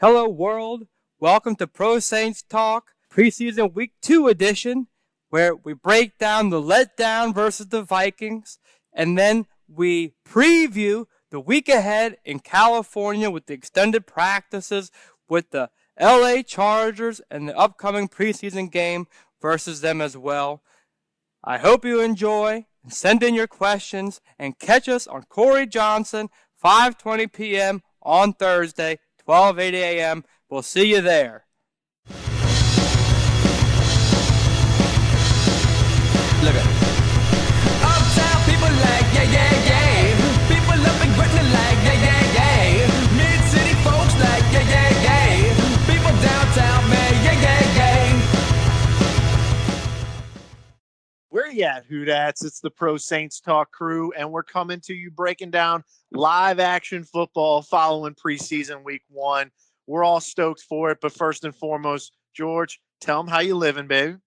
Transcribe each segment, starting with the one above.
Hello, world. Welcome to Pro Saints Talk, preseason week 2 edition, where we break down the letdown versus the Vikings, and then we preview the week ahead in California with the extended practices with the LA Chargers and the upcoming preseason game versus them as well. I hope you enjoy and send in your questions and catch us on Corey Johnson, 5:20 p.m. on Thursday, 12:80 a.m. We'll see you there. Look at uptown people like yeah. People up and gritting like yeah. Mid-city folks like yeah. People downtown man yeah. Where you at, Hoodats? It's the Pro Saints Talk crew, and we're coming to you breaking down live action football following preseason week 1. We're all stoked for it, but first and foremost, George, tell them how you living, baby.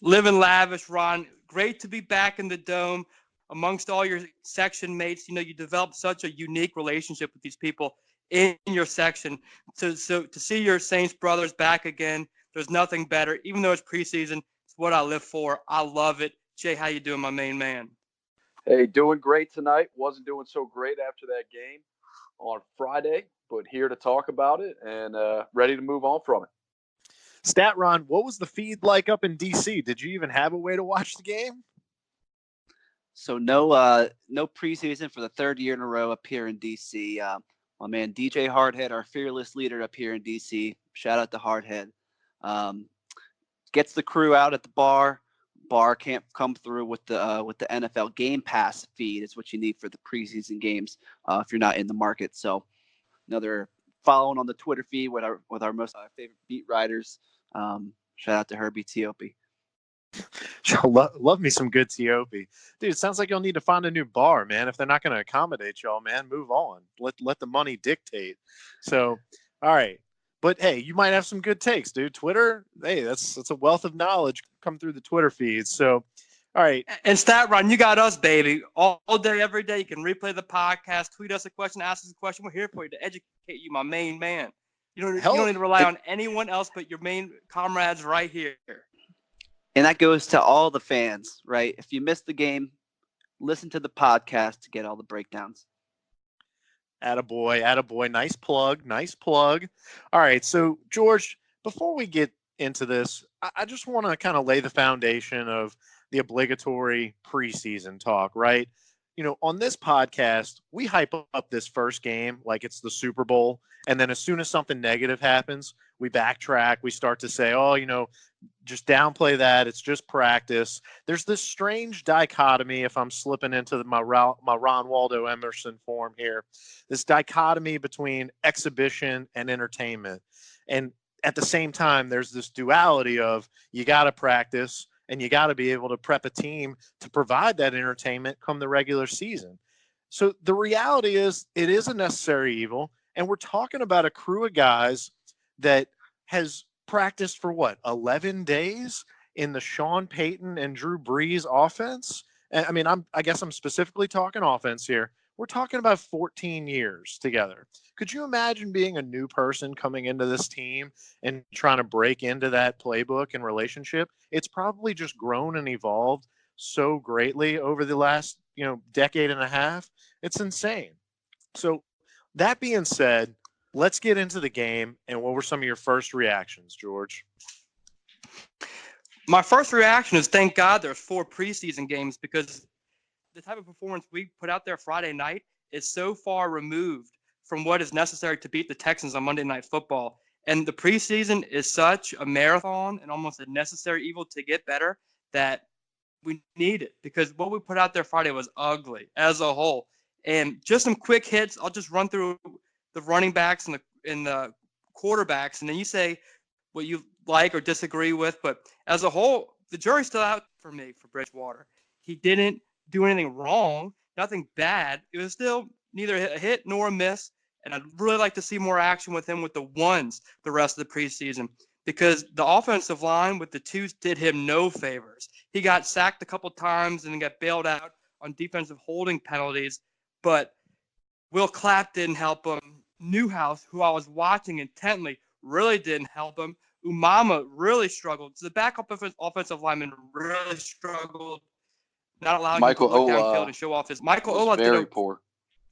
Living lavish, Ron. Great to be back in the Dome amongst all your section mates. You know, you develop such a unique relationship with these people in your section. So to see your Saints brothers back again, there's nothing better. Even though it's preseason, it's what I live for. I love it. Jay, how you doing, my main man? Hey, doing great tonight. Wasn't doing so great after that game on Friday, but here to talk about it and ready to move on from it. Stat Ron, what was the feed like up in D.C.? Did you even have a way to watch the game? So no preseason for the third year in a row up here in D.C. My man DJ Hardhead, our fearless leader up here in D.C. Shout out to Hardhead. Gets the crew out at the bar. Bar can't come through with the NFL Game Pass feed. It's what you need for the preseason games if you're not in the market. So another following on the Twitter feed with our most favorite beat writers. Shout out to Herbie Tiopi. Love me some good Tiopi. Dude, it sounds like you'll need to find a new bar, man. If they're not going to accommodate y'all, man, move on. Let the money dictate. So, all right. But, hey, you might have some good takes, dude. Twitter, hey, that's a wealth of knowledge come through the Twitter feeds. So, all right. And Stat Ron, you got us, baby. All day, every day. You can replay the podcast, tweet us a question, ask us a question. We're here for you to educate you, my main man. You don't need to rely on anyone else but your main comrades right here. And that goes to all the fans, right? If you missed the game, listen to the podcast to get all the breakdowns. Attaboy. Nice plug. All right, so George, before we get into this, I just want to kind of lay the foundation of the obligatory preseason talk, right? You know, on this podcast, we hype up this first game like it's the Super Bowl, and then as soon as something negative happens, we backtrack. We start to say, oh, you know, just downplay that. It's just practice. There's this strange dichotomy, if I'm slipping into my Ron Waldo Emerson form here, this dichotomy between exhibition and entertainment. And at the same time, there's this duality of you got to practice and you got to be able to prep a team to provide that entertainment come the regular season. So the reality is it is a necessary evil. And we're talking about a crew of guys that has practiced for 11 days in the Sean Payton and Drew Brees offense. And I mean, I guess I'm specifically talking offense here. We're talking about 14 years together. Could you imagine being a new person coming into this team and trying to break into that playbook and relationship? It's probably just grown and evolved so greatly over the last, decade and a half. It's insane. So that being said, let's get into the game. And what were some of your first reactions, George? My first reaction is thank God there's 4 preseason games, because the type of performance we put out there Friday night is so far removed from what is necessary to beat the Texans on Monday Night Football. And the preseason is such a marathon and almost a necessary evil to get better that we need it, because what we put out there Friday was ugly as a whole. And just some quick hits. I'll just run through the running backs and the quarterbacks, and then you say what you like or disagree with. But as a whole, the jury's still out for me for Bridgewater. He didn't do anything wrong, nothing bad. It was still neither a hit nor a miss, and I'd really like to see more action with him with the ones the rest of the preseason, because the offensive line with the twos did him no favors. He got sacked a couple times and then got bailed out on defensive holding penalties, but Will Clapp didn't help him. Newhouse, who I was watching intently, really didn't help him. Umama really struggled. So the backup offensive lineman really struggled, not allowing him to Michael look downfield Ola and show off his. Michael was Ola very poor.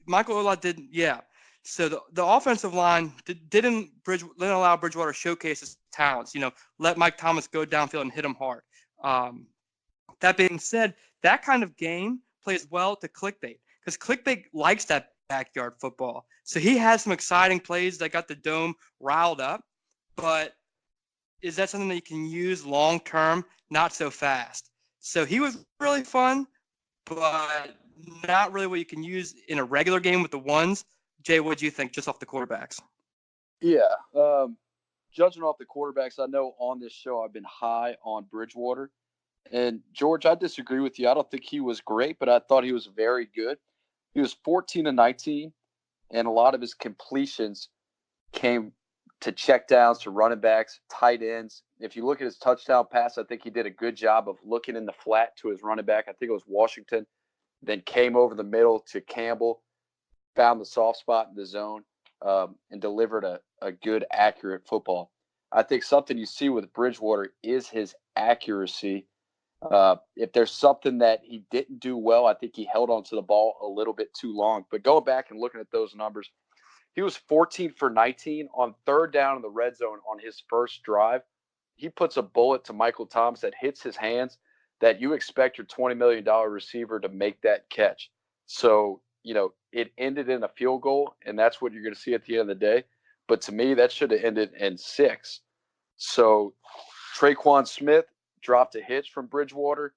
Michael Ola didn't. Yeah. So the offensive line didn't allow Bridgewater to showcase his talents. Let Mike Thomas go downfield and hit him hard. That being said, that kind of game plays well to clickbait because clickbait likes that backyard football. So he had some exciting plays that got the dome riled up, but is that something that you can use long term? Not so fast. So he was really fun, but not really what you can use in a regular game with the ones. Jay, what do you think just off the quarterbacks? Yeah. Judging off the quarterbacks, I know on this show I've been high on Bridgewater. And George, I disagree with you. I don't think he was great, but I thought he was very good. He was 14-19, and a lot of his completions came to checkdowns, to running backs, tight ends. If you look at his touchdown pass, I think he did a good job of looking in the flat to his running back. I think it was Washington, then came over the middle to Campbell, found the soft spot in the zone, and delivered a good, accurate football. I think something you see with Bridgewater is his accuracy. If there's something that he didn't do well, I think he held on to the ball a little bit too long. But going back and looking at those numbers, he was 14 for 19 on third down in the red zone on his first drive. He puts a bullet to Michael Thomas that hits his hands that you expect your $20 million receiver to make that catch. So, it ended in a field goal, and that's what you're going to see at the end of the day. But to me, that should have ended in 6. So Traquan Smith dropped a hitch from Bridgewater,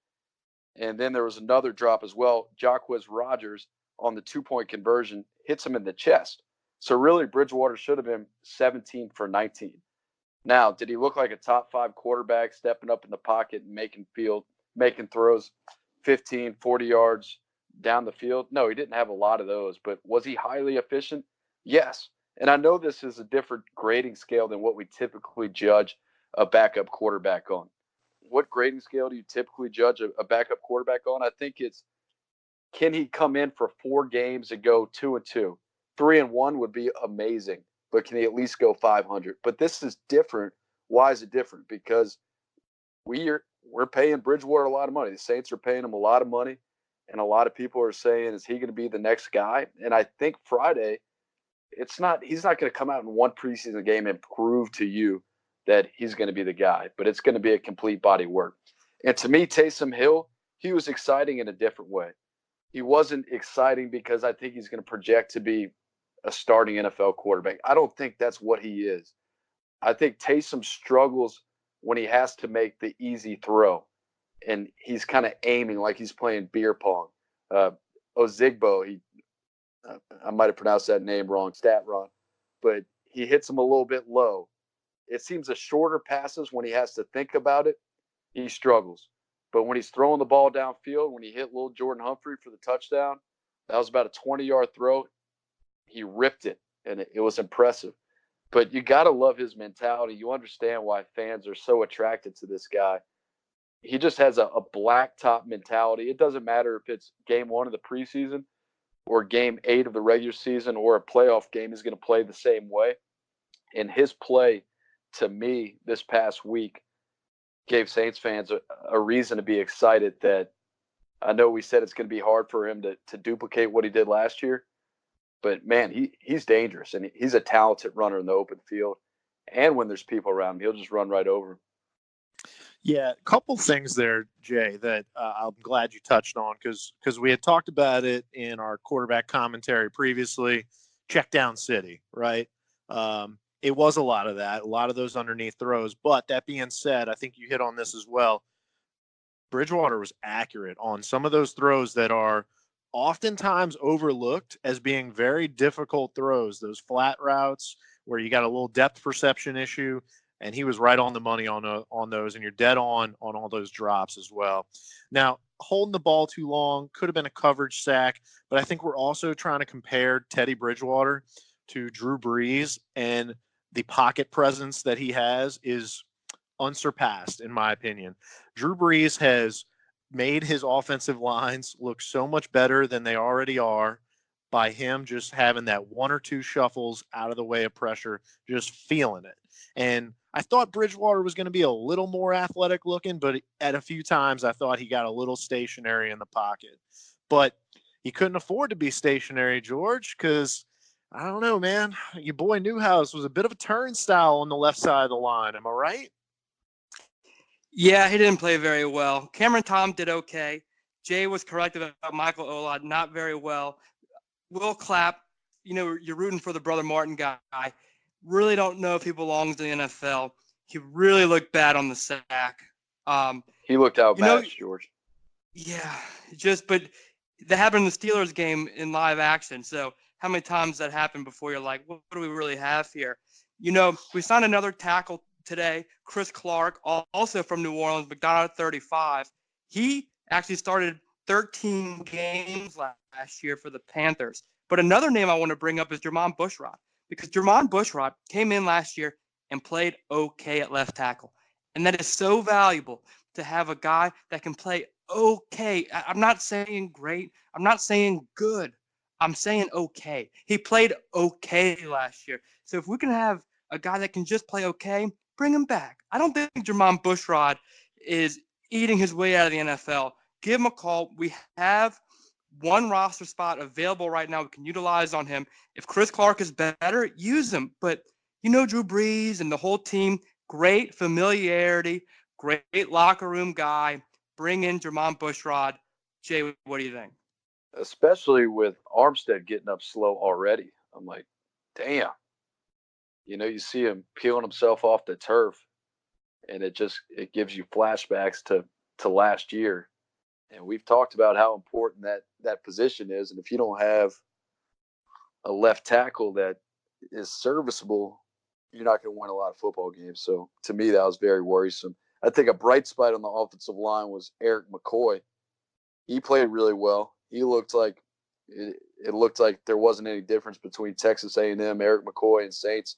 and then there was another drop as well. Jacquizz Rodgers on the 2-point conversion hits him in the chest. So really, Bridgewater should have been 17 for 19. Now, did he look like a top 5 quarterback stepping up in the pocket and making throws 15, 40 yards down the field? No, he didn't have a lot of those, but was he highly efficient? Yes. And I know this is a different grading scale than what we typically judge a backup quarterback on. What grading scale do you typically judge a backup quarterback on? I think it's, can he come in for 4 games and go 2-2? 3-1 would be amazing, but can he at least go 500? But this is different. Why is it different? Because we're paying Bridgewater a lot of money. The Saints are paying him a lot of money, and a lot of people are saying, is he going to be the next guy? And I think Friday, he's not going to come out in one preseason game and prove to you that he's going to be the guy, but it's going to be a complete body work. And to me, Taysom Hill, he was exciting in a different way. He wasn't exciting because I think he's going to project to be a starting NFL quarterback. I don't think that's what he is. I think Taysom struggles when he has to make the easy throw, and he's kind of aiming like he's playing beer pong. Ozigbo, I might have pronounced that name wrong, stat wrong, but he hits him a little bit low. It seems the shorter passes, when he has to think about it, he struggles. But when he's throwing the ball downfield, when he hit little Jordan Humphrey for the touchdown, that was about a 20-yard throw. He ripped it, and it was impressive. But you got to love his mentality. You understand why fans are so attracted to this guy. He just has a blacktop mentality. It doesn't matter if it's game 1 of the preseason or game 8 of the regular season or a playoff game. He's going to play the same way. And his play, to me, this past week gave Saints fans a reason to be excited. That I know we said it's going to be hard for him to duplicate what he did last year, but man, he's dangerous, and he's a talented runner in the open field. And when there's people around him, he'll just run right over him. Yeah, a couple things there, Jay, that I'm glad you touched on because we had talked about it in our quarterback commentary previously. Check down city, right? It was a lot of that, a lot of those underneath throws. But that being said, I think you hit on this as well. Bridgewater was accurate on some of those throws that are oftentimes overlooked as being very difficult throws, those flat routes where you got a little depth perception issue, and he was right on the money on those, and you're dead on all those drops as well. Now, holding the ball too long could have been a coverage sack, but I think we're also trying to compare Teddy Bridgewater to Drew Brees, and the pocket presence that he has is unsurpassed, in my opinion. Drew Brees has made his offensive lines look so much better than they already are. by him just having that one or two shuffles out of the way of pressure, just feeling it. And I thought Bridgewater was going to be a little more athletic looking, but at a few times I thought he got a little stationary in the pocket. But he couldn't afford to be stationary, George, because I don't know, man. Your boy Newhouse was a bit of a turnstile on the left side of the line. Am I right? Yeah, he didn't play very well. Cameron Tom did okay. Jay was correct about Michael Olad, not very well. Will Clapp, you're rooting for the Brother Martin guy. Really don't know if he belongs in the NFL. He really looked bad on the sack. He looked outmatched, George. Yeah, but that happened in the Steelers game in live action. So how many times that happened before you're like, what do we really have here? We signed another tackle today, Chris Clark, also from New Orleans, McDonald 35. He actually started 13 games last year for the Panthers. But another name I want to bring up is Jermon Bushrod, because Jermon Bushrod came in last year and played okay at left tackle. And that is so valuable to have a guy that can play okay. I'm not saying great. I'm not saying good. I'm saying okay. He played okay last year. So if we can have a guy that can just play okay, bring him back. I don't think Jermon Bushrod is eating his way out of the NFL. Give him a call. We have one roster spot available right now we can utilize on him. If Chris Clark is better, use him. But Drew Brees and the whole team, great familiarity, great locker room guy. Bring in Jermon Bushrod. Jay, what do you think? Especially with Armstead getting up slow already. I'm like, damn. You see him peeling himself off the turf, and it gives you flashbacks to last year. And we've talked about how important that position is. And if you don't have a left tackle that is serviceable, you're not going to win a lot of football games. So to me, that was very worrisome. I think a bright spot on the offensive line was Eric McCoy. He played really well. He looked like it looked like there wasn't any difference between Texas A&M, Eric McCoy, and Saints.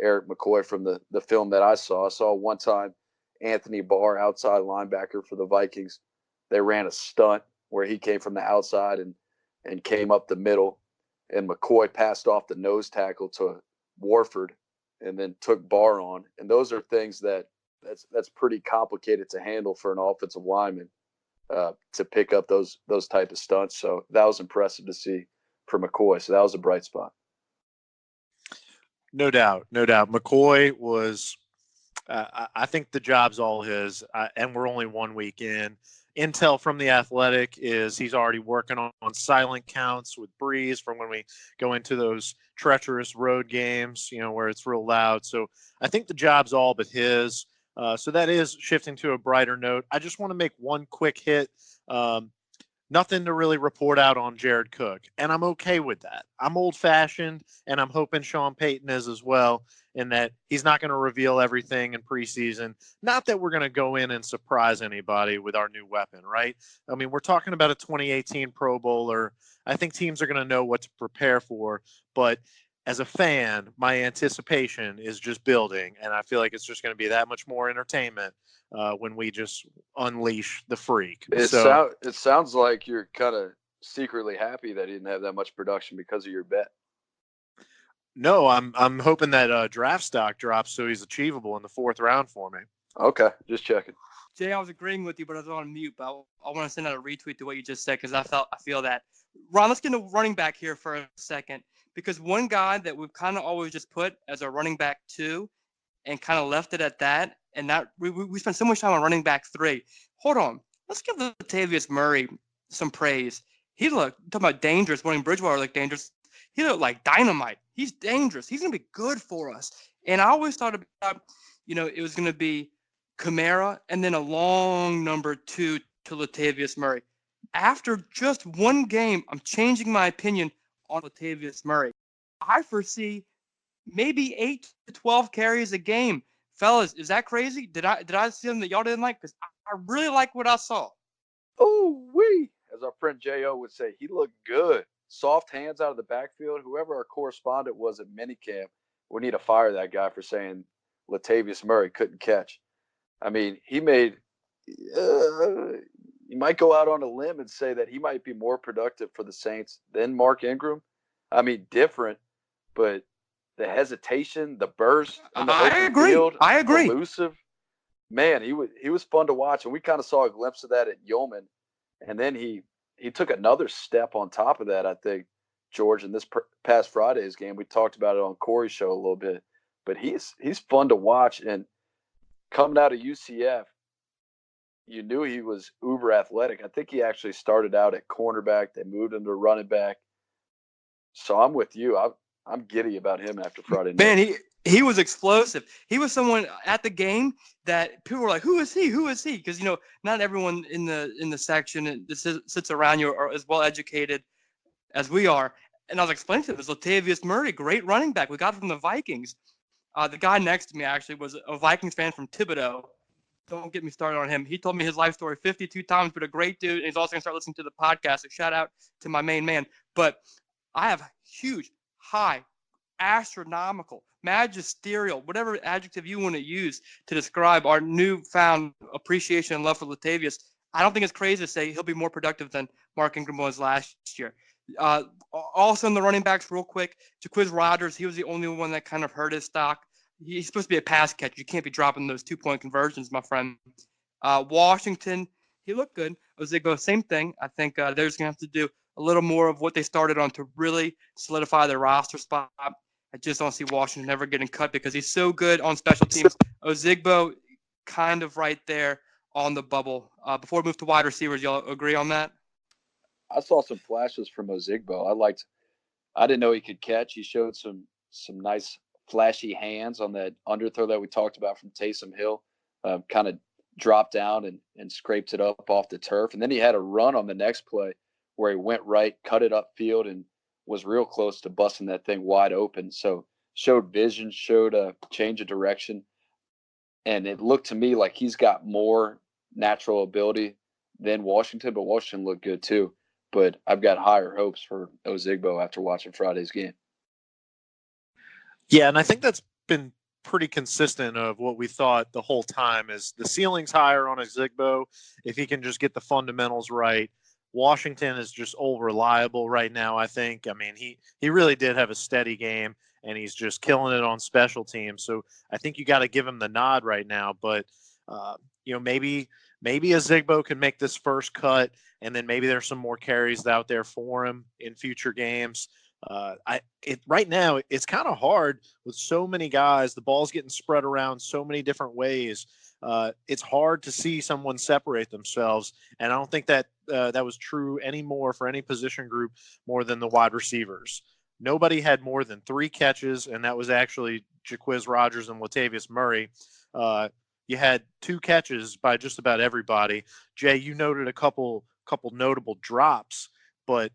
Eric McCoy from the film that I saw one time Anthony Barr, outside linebacker for the Vikings. They ran a stunt where he came from the outside and came up the middle, and McCoy passed off the nose tackle to Warford and then took Barr on. And those are things that's pretty complicated to handle for an offensive lineman to pick up those type of stunts. So that was impressive to see for McCoy. So that was a bright spot. No doubt. McCoy was I think the job's all his, and we're only 1 week in. Intel from The Athletic is he's already working on silent counts with Breeze from when we go into those treacherous road games, where it's real loud. So I think the job's all but his. So that is shifting to a brighter note. I just want to make one quick hit. Nothing to really report out on Jared Cook, and I'm okay with that. I'm old-fashioned, and I'm hoping Sean Payton is as well, in that he's not going to reveal everything in preseason. Not that we're going to go in and surprise anybody with our new weapon, right? I mean, we're talking about a 2018 Pro Bowler. I think teams are going to know what to prepare for, but as a fan, my anticipation is just building, and I feel like it's just going to be that much more entertainment when we just unleash the freak. It sounds like you're kind of secretly happy that he didn't have that much production because of your bet. No, I'm hoping that draft stock drops so he's achievable in the 4th round for me. Okay, just checking. Jay, I was agreeing with you, but I was on mute. But I want to send out a retweet to what you just said because I feel that. Ron, let's get a running back here for a second, because one guy that we've kind of always just put as a running back 2 and kind of left it at that, and that we spent so much time on running back 3. Hold on, let's give Latavius Murray some praise. He looked, talking about dangerous, wanting Bridgewater looked dangerous. He looked like dynamite. He's dangerous. He's going to be good for us. And I always thought about, it was going to be Kamara and then a long number 2 to Latavius Murray. After just one game, I'm changing my opinion on Latavius Murray. I foresee maybe 8 to 12 carries a game. Fellas, is that crazy? Did I see something that y'all didn't like? Because I really like what I saw. Oh, wee. As our friend J.O. would say, he looked good. Soft hands out of the backfield. Whoever our correspondent was at minicamp, we need to fire that guy for saying Latavius Murray couldn't catch. I mean, he made you might go out on a limb and say that he might be more productive for the Saints than Mark Ingram. I mean, different, but the hesitation, the burst in the I open agree. field, I agree. elusive. Man, he was fun to watch, and we kind of saw a glimpse of that at Yeoman, and then he took another step on top of that. I think George in this past Friday's game, we talked about it on Corey's show a little bit, but he's fun to watch, and coming out of UCF, you knew he was uber athletic. I think he actually started out at cornerback. They moved him to running back. So I'm with you. I'm giddy about him after Friday night. Man, he was explosive. He was someone at the game that people were like, "Who is he? Who is he?" Because not everyone in the section that sits around you are as well educated as we are. And I was explaining to him, it was Latavius Murray, great running back. We got from the Vikings. The guy next to me actually was a Vikings fan from Thibodeau. Don't get me started on him. He told me his life story 52 times, but a great dude. And he's also going to start listening to the podcast. So shout out to my main man. But I have huge, high, astronomical, magisterial, whatever adjective you want to use to describe our newfound appreciation and love for Latavius. I don't think it's crazy to say he'll be more productive than Mark Ingram was last year. Also in the running backs, real quick, Jaquiz Rodgers, he was the only one that kind of hurt his stock. He's supposed to be a pass catcher. You can't be dropping those 2-point conversions, my friend. Washington, he looked good. Ozigbo, same thing. I think they're just going to have to do a little more of what they started on to really solidify their roster spot. I just don't see Washington ever getting cut because he's so good on special teams. Ozigbo kind of right there on the bubble. Before we move to wide receivers, y'all agree on that? I saw some flashes from Ozigbo. I didn't know he could catch. He showed some nice flashy hands on that underthrow that we talked about from Taysom Hill. Kind of dropped down and scraped it up off the turf. And then he had a run on the next play where he went right, cut it upfield, and was real close to busting that thing wide open. So showed vision, showed a change of direction. And it looked to me like he's got more natural ability than Washington, but Washington looked good too. But I've got higher hopes for Ozigbo after watching Friday's game. Yeah, and I think that's been pretty consistent of what we thought the whole time is the ceiling's higher on Ozigbo if he can just get the fundamentals right. Washington is just old reliable right now, I think. I mean, he really did have a steady game, and he's just killing it on special teams. So I think you got to give him the nod right now. But, maybe Ozigbo can make this first cut, and then maybe there's some more carries out there for him in future games. Right now, it's kind of hard with so many guys. The ball's getting spread around so many different ways. It's hard to see someone separate themselves, and I don't think that that was true anymore for any position group more than the wide receivers. Nobody had more than 3 catches, and that was actually Jaquiz Rodgers and Latavius Murray. You had 2 catches by just about everybody. Jay, you noted a couple notable drops, but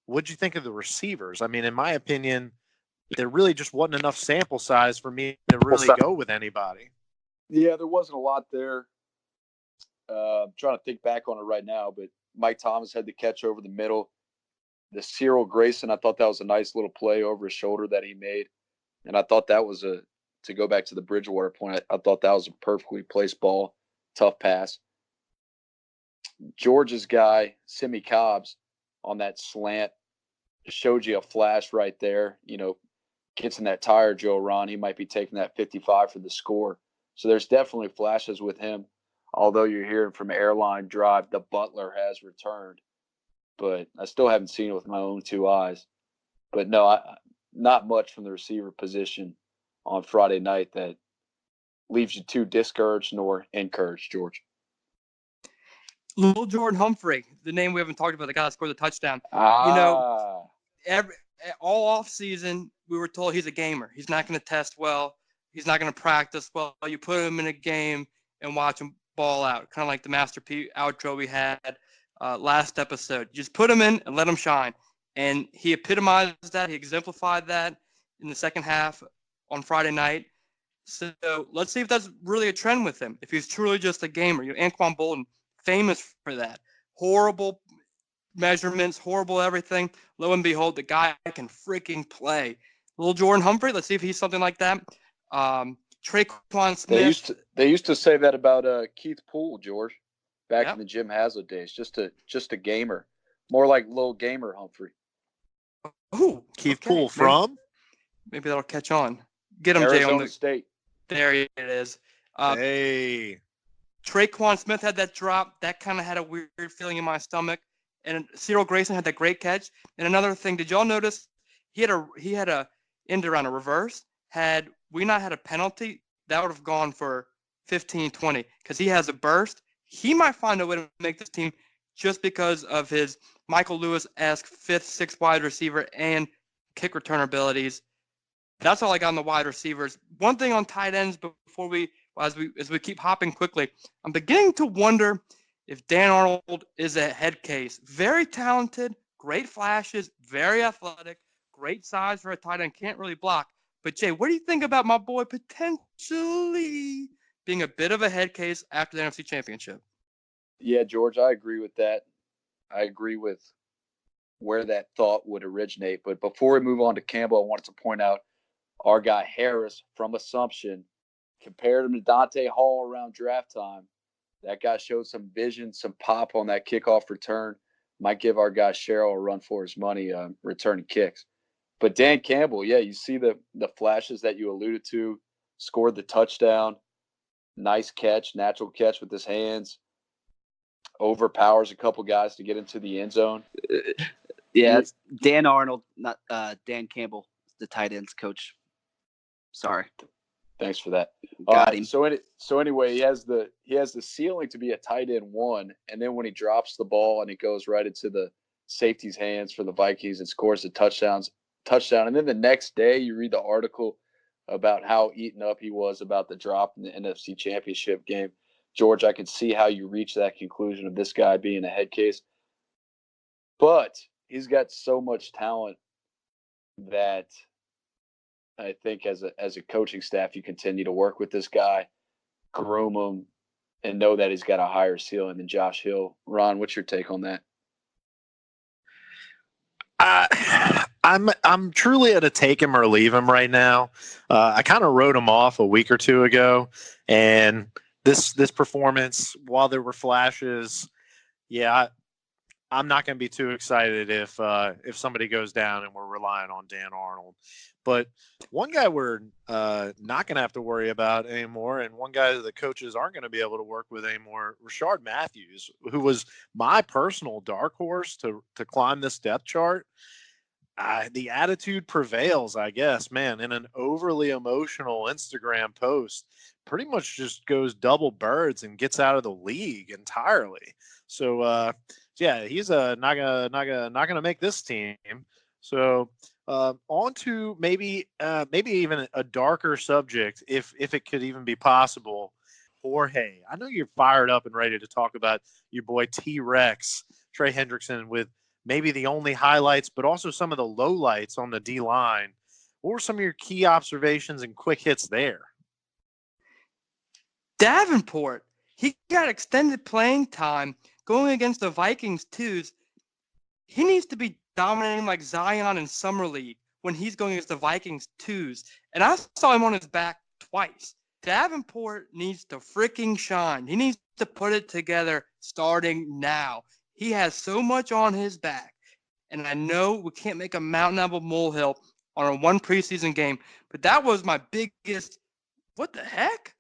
what'd you think of the receivers? I mean, in my opinion, there really just wasn't enough sample size for me to really go with anybody. Yeah, there wasn't a lot there. I'm trying to think back on it right now, but Mike Thomas had the catch over the middle. The Cyril Grayson, I thought that was a nice little play over his shoulder that he made. And I thought that was to go back to the Bridgewater point, I thought that was a perfectly placed ball, tough pass. Georgia's guy, Simi Cobbs, on that slant, showed you a flash right there. Gets in that tire, Joe Ron, he might be taking that 55 for the score. So there's definitely flashes with him. Although you're hearing from Airline Drive, the Butler has returned. But I still haven't seen it with my own 2 eyes. But no, not much from the receiver position on Friday night that leaves you too discouraged nor encouraged, George. Little Jordan Humphrey, the name we haven't talked about, the guy that scored the touchdown. All off season, we were told he's a gamer. He's not going to test well. He's not going to practice well. You put him in a game and watch him ball out, kind of like the Master P outro we had last episode. Just put him in and let him shine. And he epitomized that. He exemplified that in the second half on Friday night. So let's see if that's really a trend with him. If he's truly just a gamer. Anquan Bolden, famous for that. Horrible measurements, horrible everything. Lo and behold, the guy can freaking play. Little Jordan Humphrey, let's see if he's something like that. Traquan Smith. They used to say that about Keith Poole, George, back in the Jim Haslett days. Just a gamer, more like little gamer Humphrey. Oh, Keith okay. Poole from? Maybe that'll catch on. Get him, Jay. Arizona State. There it is. Hey. Traquan Smith had that drop. That kind of had a weird feeling in my stomach. And Cyril Grayson had that great catch. And another thing, did y'all notice he had a end around a reverse? Had we not had a penalty, that would have gone for 15-20 because he has a burst. He might find a way to make this team just because of his Michael Lewis-esque 5th, 6th wide receiver and kick return abilities. That's all I got on the wide receivers. One thing on tight ends before as we keep hopping quickly, I'm beginning to wonder if Dan Arnold is a head case. Very talented, great flashes, very athletic, great size for a tight end, can't really block. But Jay, what do you think about my boy potentially being a bit of a head case after the NFC Championship? Yeah, George, I agree with that. I agree with where that thought would originate. But before we move on to Campbell, I wanted to point out our guy Harris from Assumption compared him to Dante Hall around draft time. That guy showed some vision, some pop on that kickoff return. Might give our guy Cheryl a run for his money returning kicks. But Dan Campbell, yeah, you see the flashes that you alluded to. Scored the touchdown. Nice catch, natural catch with his hands. Overpowers a couple guys to get into the end zone. Yeah, it's Dan Arnold, not Dan Campbell, the tight ends coach. Sorry. Thanks for that. Got him. So anyway, he has the ceiling to be a tight end 1, and then when he drops the ball and it goes right into the safety's hands for the Vikings and scores the touchdown, and then the next day you read the article about how eaten up he was about the drop in the NFC Championship game. George, I could see how you reach that conclusion of this guy being a head case, but he's got so much talent that I think as a coaching staff, you continue to work with this guy, groom him, and know that he's got a higher ceiling than Josh Hill. Ron, what's your take on that? I'm truly at a take him or leave him right now. I kind of wrote him off a week or two ago, and this performance, while there were flashes, yeah, I'm not going to be too excited if somebody goes down and we're relying on Dan Arnold. But one guy we're not going to have to worry about anymore, and one guy that the coaches aren't going to be able to work with anymore, Rashard Matthews, who was my personal dark horse to climb this depth chart. The attitude prevails, I guess, man, in an overly emotional Instagram post, pretty much just goes double birds and gets out of the league entirely. So, yeah, he's not gonna make this team. So on to maybe even a darker subject, if it could even be possible. Jorge, I know you're fired up and ready to talk about your boy T-Rex, Trey Hendrickson, with maybe the only highlights, but also some of the lowlights on the D-line. What were some of your key observations and quick hits there? Davenport, he got extended playing time going against the Vikings twos. He needs to be dominating like Zion in Summer League when he's going against the Vikings twos. And I saw him on his back twice. Davenport needs to freaking shine. He needs to put it together starting now. He has so much on his back. And I know we can't make a mountain out of a molehill on a one preseason game, but that was my biggest, what the heck?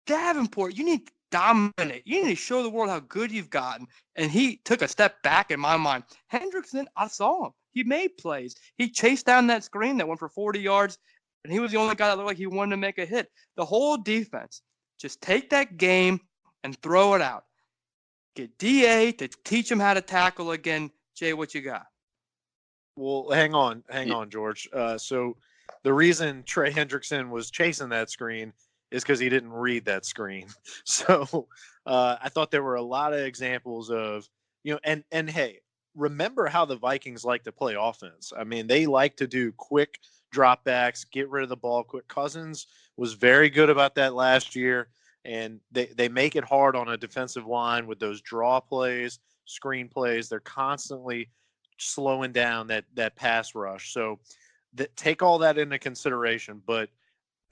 Davenport, you need to dominate. You need to show the world how good you've gotten. And he took a step back in my mind. Hendrickson, I saw him. He made plays. He chased down that screen that went for 40 yards, and he was the only guy that looked like he wanted to make a hit. The whole defense, just take that game and throw it out. Get DA to teach him how to tackle again. Jay, what you got? Well, hang on, George. So the reason Trey Hendrickson was chasing that screen is because he didn't read that screen. So I thought there were a lot of examples of, and hey, remember how the Vikings like to play offense. I mean, they like to do quick dropbacks, get rid of the ball quick. Cousins was very good about that last year, and they make it hard on a defensive line with those draw plays, screen plays. They're constantly slowing down that pass rush. So take all that into consideration, but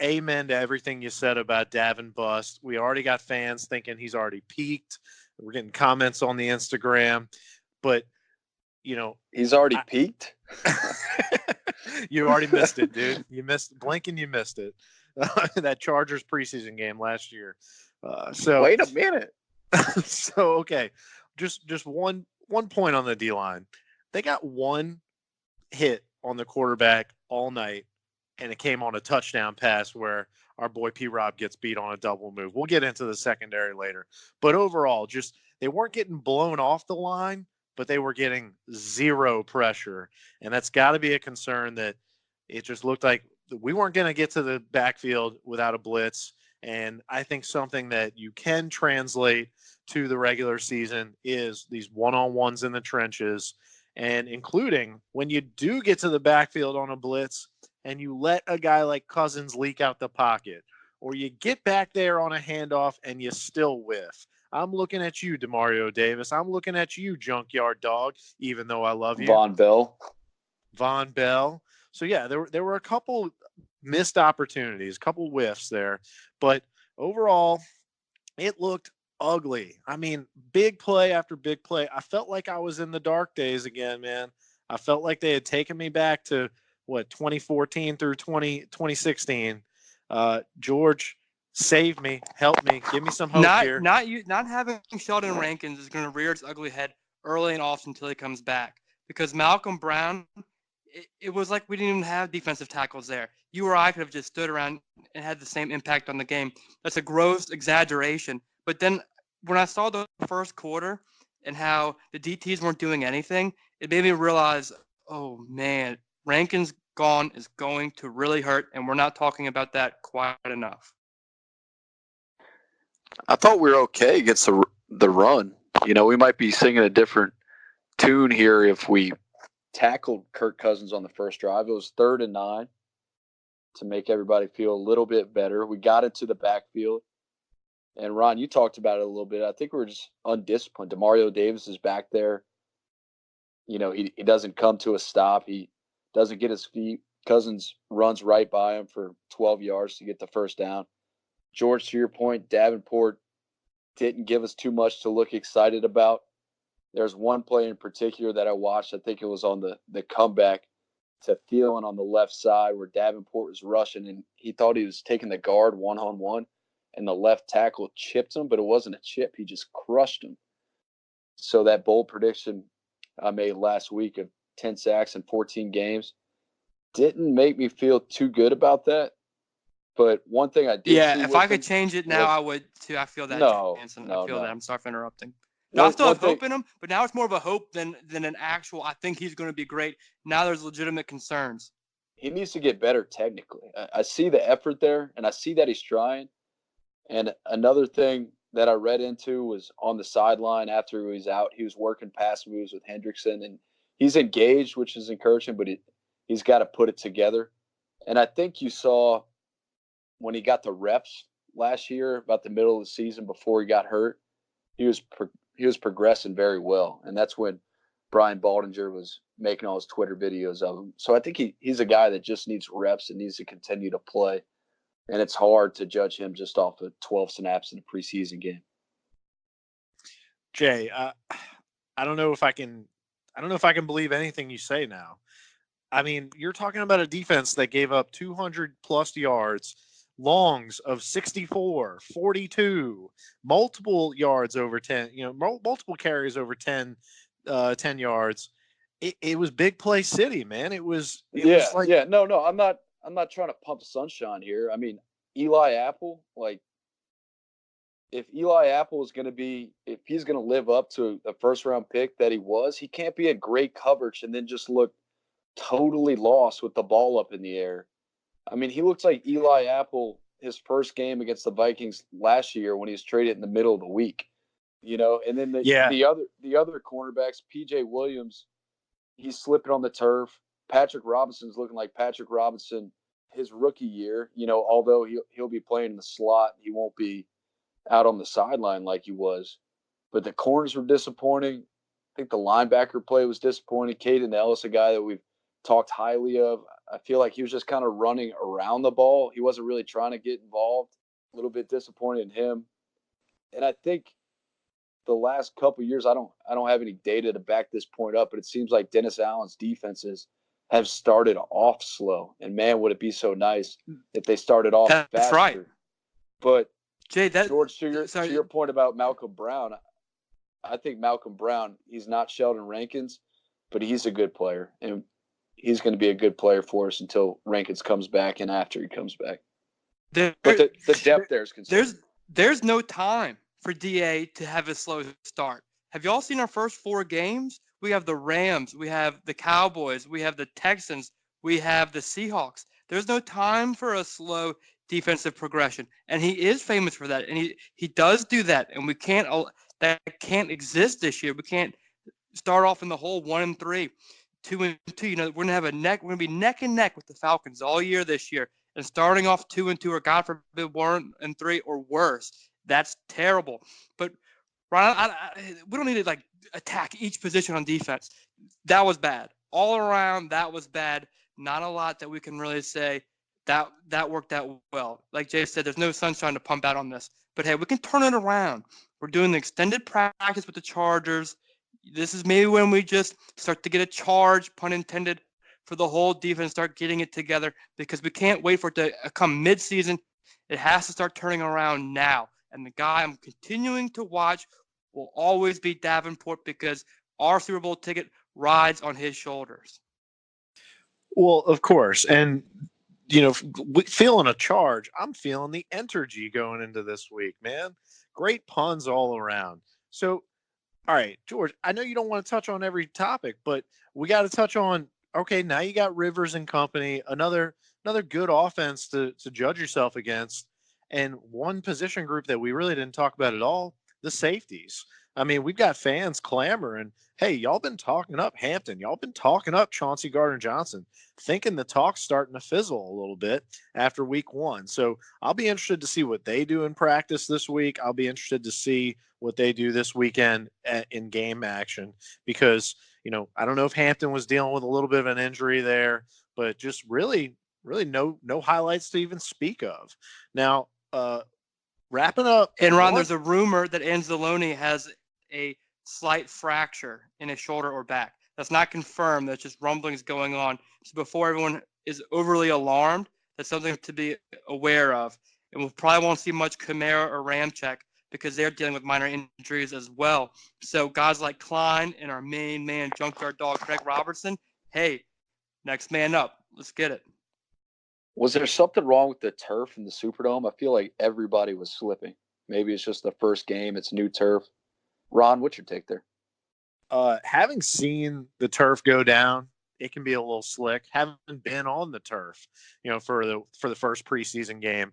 amen to everything you said about Davin Bust. We already got fans thinking he's already peaked. We're getting comments on the Instagram, but you know, He's already peaked. you already missed it, dude. You missed blinking. You missed it. That Chargers preseason game last year. So Wait a minute. so okay, just one point on the D line. They got one hit on the quarterback all night, and it came on a touchdown pass where our boy P. Rob gets beat on a double move. We'll get into the secondary later, but overall, just they weren't getting blown off the line, but they were getting zero pressure, and that's got to be a concern. That it just looked like we weren't going to get to the backfield without a blitz. And I think something that you can translate to the regular season is these one-on-ones in the trenches, and including when you do get to the backfield on a blitz and you let a guy like Cousins leak out the pocket, or you get back there on a handoff and you still whiff. I'm looking at you, DeMario Davis. I'm looking at you, Junkyard Dog, even though I love you. Von Bell. So, yeah, there were a couple missed opportunities, a couple whiffs there. But overall, it looked ugly. I mean, big play after big play. I felt like I was in the dark days again, man. I felt like they had taken me back to, 2014 through 2016. George, save me, help me, give me some hope here. Not having Sheldon Rankins is going to rear its ugly head early and often until he comes back. Because Malcolm Brown, it was like we didn't even have defensive tackles there. You or I could have just stood around and had the same impact on the game. That's a gross exaggeration. But then when I saw the first quarter and how the DTs weren't doing anything, it made me realize, oh, man, Rankins gone is going to really hurt, and we're not talking about that quite enough. I thought we were okay against the run. We might be singing a different tune here if we tackled Kirk Cousins on the first drive. It was 3rd and 9 to make everybody feel a little bit better. We got into the backfield. And, Ron, you talked about it a little bit. I think we're just undisciplined. DeMario Davis is back there. He doesn't come to a stop. He doesn't get his feet. Cousins runs right by him for 12 yards to get the first down. George, to your point, Davenport didn't give us too much to look excited about. There's one play in particular that I watched. I think it was on the comeback to Thielen on the left side where Davenport was rushing, and he thought he was taking the guard one-on-one, and the left tackle chipped him, but it wasn't a chip. He just crushed him. So that bold prediction I made last week of 10 sacks in 14 games didn't make me feel too good about that. But one thing I did see if I could change it now, I would too. I feel that, Jansen. I feel that. I'm sorry for interrupting. I still have hope in him, but now it's more of a hope than an actual, I think he's going to be great. Now there's legitimate concerns. He needs to get better technically. I see the effort there, and I see that he's trying. And another thing that I read into was on the sideline after he was out, he was working pass moves with Hendrickson, and he's engaged, which is encouraging, but he's got to put it together. And I think you saw when he got the reps last year, about the middle of the season before he got hurt, he was progressing very well. And that's when Brian Baldinger was making all his Twitter videos of him. So I think he's a guy that just needs reps and needs to continue to play. And it's hard to judge him just off of 12 snaps in a preseason game. Jay, I don't know if I can believe anything you say now. I mean, you're talking about a defense that gave up 200 plus yards, longs of 64, 42, multiple yards over 10, multiple carries over 10 yards. It was big play city, man. It was like, No, I'm not trying to pump sunshine here. I mean, Eli Apple, like, if Eli Apple is going to be, if he's going to live up to the first round pick that he was, he can't be in great coverage and then just look totally lost with the ball up in the air. I mean, he looks like Eli Apple his first game against the Vikings last year when he was traded in the middle of the week, and then the other cornerbacks, PJ Williams, he's slipping on the turf. Patrick Robinson's looking like Patrick Robinson his rookie year, although he'll be playing in the slot, he won't be out on the sideline like he was. But the corners were disappointing. I think the linebacker play was disappointing. Caden Ellis, a guy that we've talked highly of, I feel like he was just kind of running around the ball. He wasn't really trying to get involved. A little bit disappointed in him. And I think the last couple of years, I don't have any data to back this point up, but it seems like Dennis Allen's defenses have started off slow. And man, would it be so nice if they started off That's faster. right. But Jay, George, to your point about Malcolm Brown, I think Malcolm Brown, he's not Sheldon Rankins, but he's a good player. And he's going to be a good player for us until Rankins comes back and after he comes back. But the depth there is concerning. There's no time for DA to have a slow start. Have y'all seen our first 4 games? We have the Rams, we have the Cowboys, we have the Texans, we have the Seahawks. There's no time for a slow defensive progression, and he is famous for that, and he does do that, and that can't exist this year. We can't start off in the hole 1-3, 2-2. We're gonna be neck and neck with the Falcons all year this year, and starting off 2-2 or God forbid 1-3 or worse. That's terrible. But Ron, we don't need to attack each position on defense. That was bad all around. That was bad. Not a lot that we can really say that worked out well. Like Jay said, there's no sunshine to pump out on this. But hey, we can turn it around. We're doing the extended practice with the Chargers. This is maybe when we just start to get a charge, pun intended, for the whole defense, start getting it together, because we can't wait for it to come mid-season. It has to start turning around now. And the guy I'm continuing to watch will always be Davenport, because our Super Bowl ticket rides on his shoulders. Well, of course. And, feeling a charge, I'm feeling the energy going into this week, man. Great puns all around. So, all right, George, I know you don't want to touch on every topic, but we got to touch on, okay, now you got Rivers and company, another good offense to judge yourself against, and one position group that we really didn't talk about at all, the safeties. I mean, we've got fans clamoring, hey, y'all been talking up Hampton. Y'all been talking up Chauncey Gardner-Johnson, thinking the talk's starting to fizzle a little bit after week 1. So I'll be interested to see what they do in practice this week. I'll be interested to see what they do this weekend in game action, because, I don't know if Hampton was dealing with a little bit of an injury there, but just really no highlights to even speak of. Now, wrapping up. And Ron, there's a rumor that Anzalone has a slight fracture in his shoulder or back. That's not confirmed. That's just rumblings going on. So before everyone is overly alarmed, that's something to be aware of. And we probably won't see much Kamara or Ramczyk, because they're dealing with minor injuries as well. So guys like Klein and our main man, junkyard dog Craig Robertson, hey, next man up. Let's get it. Was there something wrong with the turf in the Superdome? I feel like everybody was slipping. Maybe it's just the first game. It's new turf. Ron, what's your take there? Having seen the turf go down, it can be a little slick. Having been on the turf, for the first preseason game,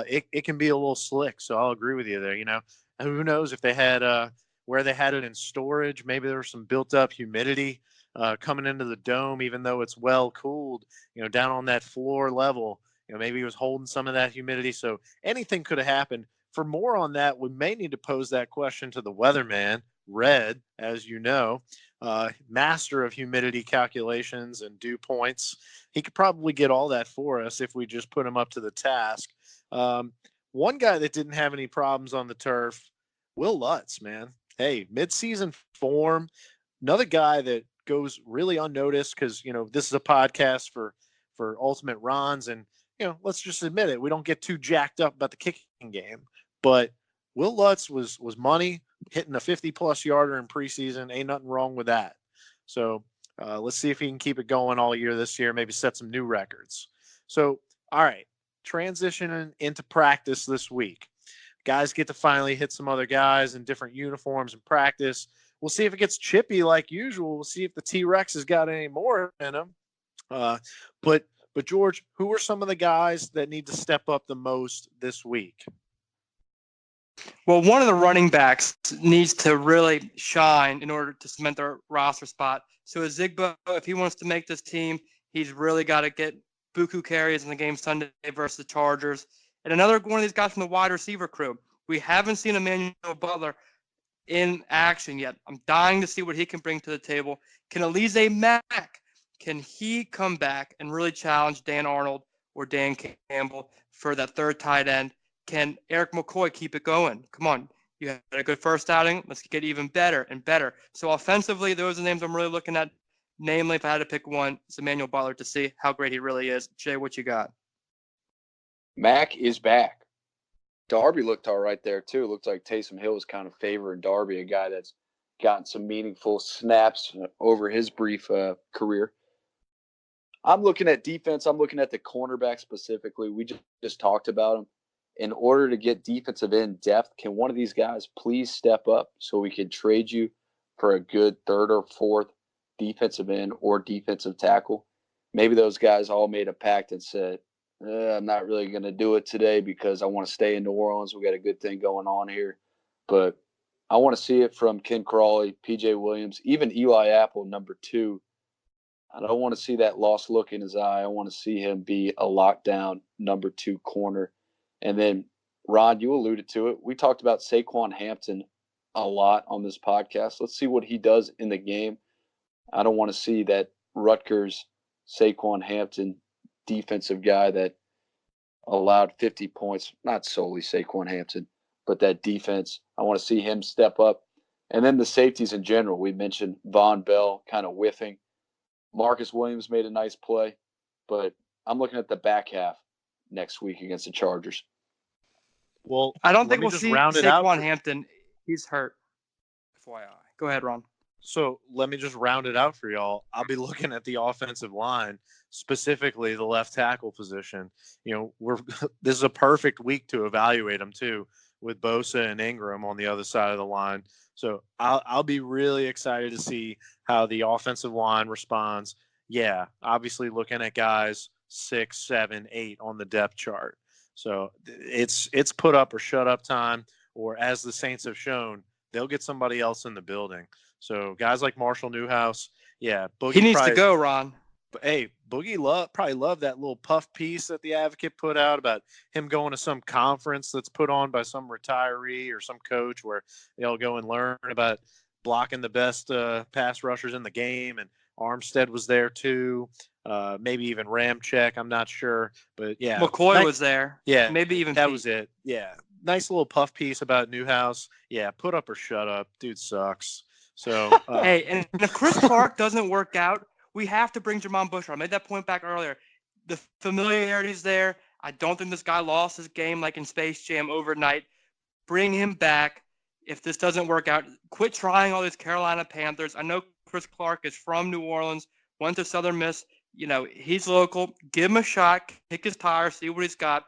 it can be a little slick. So I'll agree with you there. Who knows if they had where they had it in storage, maybe there was some built up humidity coming into the dome, even though it's well cooled, down on that floor level. Maybe he was holding some of that humidity. So anything could have happened. For more on that, we may need to pose that question to the weatherman, Red, as you know, master of humidity calculations and dew points. He could probably get all that for us if we just put him up to the task. One guy that didn't have any problems on the turf, Will Lutz, man. Hey, midseason form. Another guy that goes really unnoticed because, this is a podcast for Ultimate Rons, and, let's just admit it. We don't get too jacked up about the kicking game. But Will Lutz was money, hitting a 50-plus yarder in preseason. Ain't nothing wrong with that. So let's see if he can keep it going all year this year, maybe set some new records. So, all right, transitioning into practice this week. Guys get to finally hit some other guys in different uniforms in practice. We'll see if it gets chippy like usual. We'll see if the T-Rex has got any more in him. But George, who are some of the guys that need to step up the most this week? Well, one of the running backs needs to really shine in order to cement their roster spot. So Zigbo, if he wants to make this team, he's really got to get buku carries in the game Sunday versus the Chargers. And another one of these guys from the wide receiver crew. We haven't seen Emmanuel Butler in action yet. I'm dying to see what he can bring to the table. Can Alize Mack, can he come back and really challenge Dan Arnold or Dan Campbell for that third tight end? Can Eric McCoy keep it going? Come on. You had a good first outing. Let's get even better and better. So offensively, those are the names I'm really looking at. Namely, if I had to pick one, it's Emmanuel Butler to see how great he really is. Jay, what you got? Mac is back. Darby looked all right there, too. It looked like Taysom Hill was kind of favoring Darby, a guy that's gotten some meaningful snaps over his brief career. I'm looking at defense. I'm looking at the cornerback specifically. We just talked about them. In order to get defensive end depth, can one of these guys please step up so we can trade you for a good third or fourth defensive end or defensive tackle? Maybe those guys all made a pact and said, I'm not really going to do it today because I want to stay in New Orleans. We got a good thing going on here. But I want to see it from Ken Crawley, P.J. Williams, even Eli Apple, number 2. I don't want to see that lost look in his eye. I want to see him be a lockdown number 2 corner. And then, Ron, you alluded to it. We talked about Saquon Hampton a lot on this podcast. Let's see what he does in the game. I don't want to see that Rutgers Saquon Hampton defensive guy that allowed 50 points, not solely Saquon Hampton, but that defense. I want to see him step up. And then the safeties in general. We mentioned Von Bell kind of whiffing. Marcus Williams made a nice play, but I'm looking at the back half next week against the Chargers. Well, I don't let think me we'll just see round it out. Saquon Hampton. He's hurt. FYI. Go ahead, Ron. So let me just round it out for y'all. I'll be looking at the offensive line, specifically the left tackle position. You know, this is a perfect week to evaluate them too, with Bosa and Ingram on the other side of the line. So I'll be really excited to see how the offensive line responds. Yeah, obviously looking at guys 6, 7, 8 on the depth chart. So it's put up or shut up time, or as the Saints have shown, they'll get somebody else in the building. So guys like Marshall Newhouse, yeah, Boogie He needs to go, Ron. Hey, Boogie probably loved that little puff piece that the Advocate put out about him going to some conference that's put on by some retiree or some coach where they'll go and learn about blocking the best pass rushers in the game. And Armstead was there too. Maybe even Ramczyk, I'm not sure. But yeah. McCoy was there. Yeah. Maybe even that Pete. was it. Yeah. Nice little puff piece about Newhouse. Yeah, put up or shut up. Dude sucks. So hey, and if Chris Clark doesn't work out, we have to bring Jermon Busher. I made that point back earlier. The familiarity is there. I don't think this guy lost his game like in Space Jam overnight. Bring him back. If this doesn't work out, quit trying all these Carolina Panthers. I know Chris Clark is from New Orleans, went to Southern Miss. You know, he's local. Give him a shot, kick his tires, see what he's got.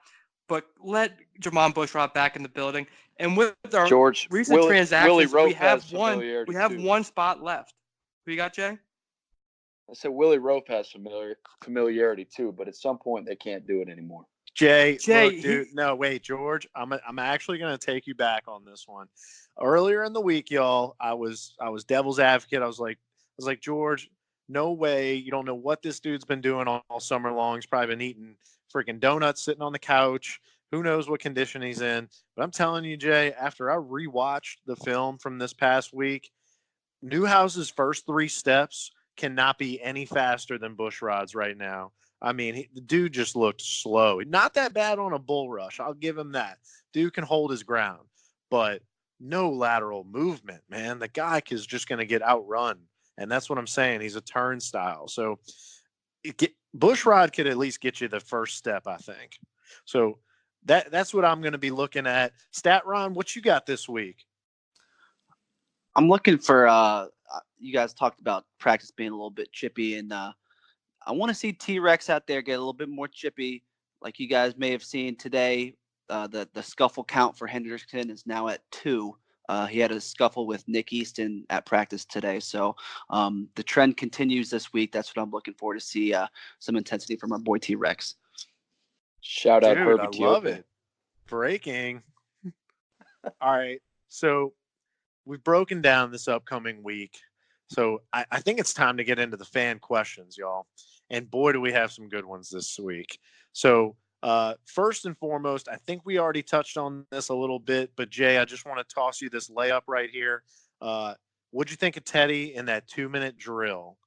But let Jermon Bushrod back in the building. And with our recent transactions, we have one spot left. Who you got, Jay? I said Willie Rofe has familiarity too, but at some point they can't do it anymore. Jay, look, dude. No, wait, George. I'm actually going to take you back on this one. Earlier in the week, y'all, I was devil's advocate. I was like, George, no way. You don't know what this dude's been doing all summer long. He's probably been eating freaking donuts, sitting on the couch. Who knows what condition he's in? But I'm telling you, Jay, after I rewatched the film from this past week, Newhouse's first 3 steps cannot be any faster than Bushrod's right now. I mean, the dude just looked slow. Not that bad on a bull rush. I'll give him that. Dude can hold his ground, but no lateral movement, man. The guy is just going to get outrun. And that's what I'm saying. He's a turnstile. So Bushrod could at least get you the first step, I think. So that's what I'm going to be looking at. Stat Ron, what you got this week? I'm looking for you guys talked about practice being a little bit chippy, and I want to see T-Rex out there get a little bit more chippy. Like you guys may have seen today, the scuffle count for Henderson is now at 2. He had a scuffle with Nick Easton at practice today. So the trend continues this week. That's what I'm looking for, to see some intensity from our boy T-Rex. Shout out Herbie I love it. Breaking. All right. So we've broken down this upcoming week. So I think it's time to get into the fan questions, y'all. And boy, do we have some good ones this week. So first and foremost, I think we already touched on this a little bit, but Jay, I just want to toss you this layup right here. What'd you think of Teddy in that 2-minute drill?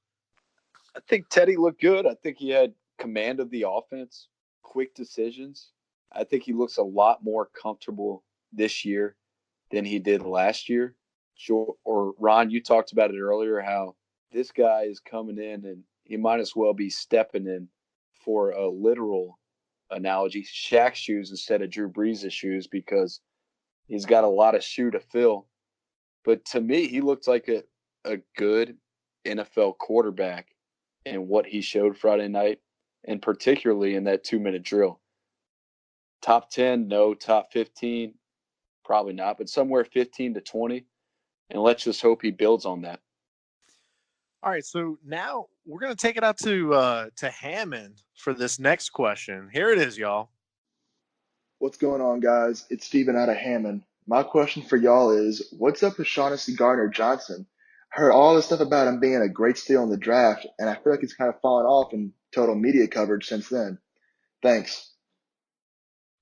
I think Teddy looked good. I think he had command of the offense, quick decisions. I think he looks a lot more comfortable this year than he did last year. Or Ron, you talked about it earlier, how this guy is coming in and he might as well be stepping in, for a literal analogy, Shaq's shoes instead of Drew Brees' shoes, because he's got a lot of shoe to fill. But to me, he looked like a good NFL quarterback in what he showed Friday night, and particularly in that 2-minute drill. Top 10, no. Top 15, probably not, but somewhere 15 to 20. And let's just hope he builds on that. All right, so now we're going to take it out to Hammond for this next question. Here it is, y'all. What's going on, guys? It's Steven out of Hammond. My question for y'all is, what's up with Shaughnessy Gardner-Johnson? I heard all this stuff about him being a great steal in the draft, and I feel like he's kind of fallen off in total media coverage since then. Thanks.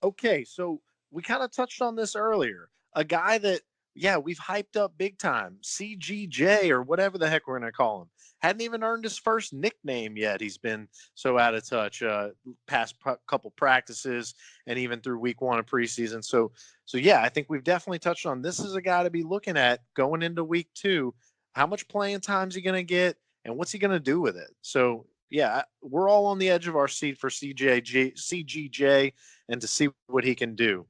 Okay, so we kind of touched on this earlier. A guy that, yeah, we've hyped up big time, CGJ or whatever the heck we're going to call him. Hadn't even earned his first nickname yet. He's been so out of touch past couple practices and even through week 1 of preseason. So yeah, I think we've definitely touched on this is a guy to be looking at going into week 2. How much playing time is he going to get and what's he going to do with it? So yeah, we're all on the edge of our seat for CGJ and to see what he can do.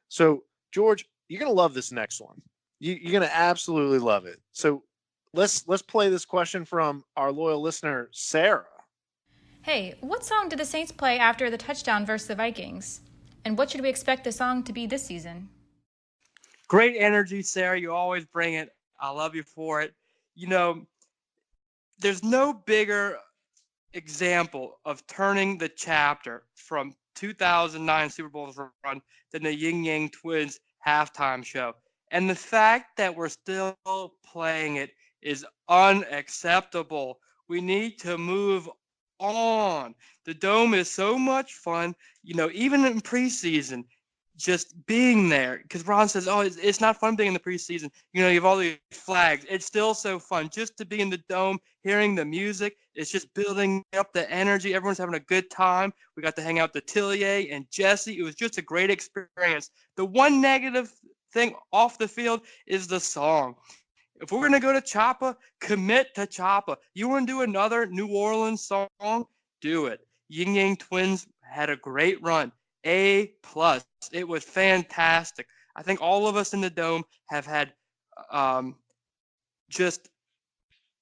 So George, you're going to love this next one. You're going to absolutely love it. So let's play this question from our loyal listener, Sarah. Hey, what song did the Saints play after the touchdown versus the Vikings? And what should we expect the song to be this season? Great energy, Sarah. You always bring it. I love you for it. You know, there's no bigger example of turning the chapter from 2009 Super Bowl run than the Yin Yang Twins halftime show. And the fact that we're still playing it is unacceptable. We need to move on. The Dome is so much fun, you know, even in preseason, just being there. Because Ron says, oh, it's not fun being in the preseason. You know, you have all these flags. It's still so fun just to be in the Dome, hearing the music. It's just building up the energy. Everyone's having a good time. We got to hang out with Tillier and Jesse. It was just a great experience. The one negative thing off the field is the song. If we're going to go to Choppa, commit to Choppa. You want to do another New Orleans song? Do it. Yin Yang Twins had a great run. A+. It was fantastic. I think all of us in the Dome have had just,